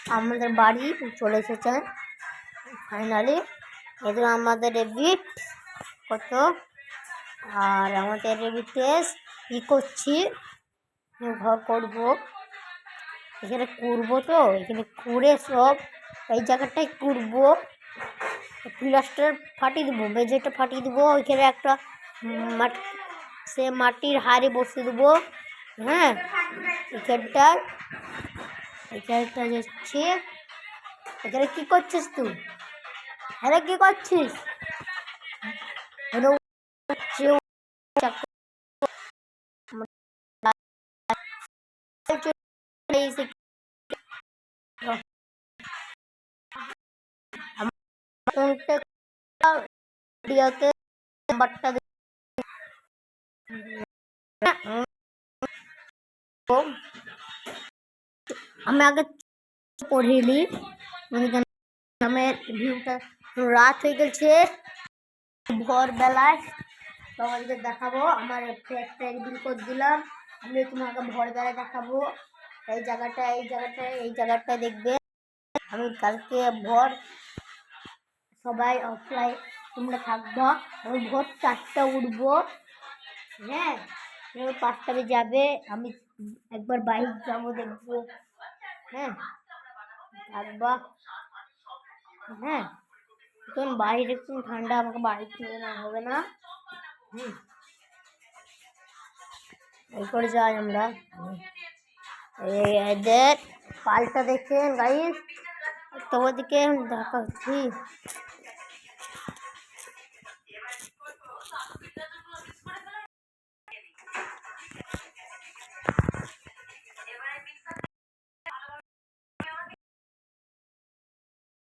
আমাদের বাড়ি চলে এসেছে ফাইনালি। এদের আমাদের রেবিট কত, আর আমাদের রেবিটে ই করছি, ঘর করবো এখানে, করবো তো এখানে করে সব এই জায়গাটায় করবো, প্লাস্টার ফাটিয়ে দেবো, মেঝেটা ফাটিয়ে দেবো, ওইখানে একটা সে মাটির হাড়ি বসিয়ে দেবো। হ্যাঁ, এখানটা যাচ্ছি। এখানে কি করছিস তুই? আরে কি করছিস? আমি আগে পড়িনি, ভিউটা রাত হয়ে গেছে, ভোরবেলায় তোমাদের দেখাবো। আমার একটা রিভিল করে দিলাম, আমি তোমাকে ভোরবেলায় দেখাবো। এই জায়গাটা দেখবে। আমি কালকে ভোর সবাই অফলাইন তোমরা থাকবো, আমি ভোর 4টা উঠবো। হ্যাঁ, 5টা বেজে যাবে, আমি একবার বাইক যাবো দেখবো। হ্যাঁ, থাকবা। হ্যাঁ, এখন বাইরে একটু ঠান্ডা, আমাকে বাড়ি চলে না হবে না। এই করে যাই আমরা। এদের পালটা দেখেন গাইস, তোমাদেরকে দেখাচ্ছি।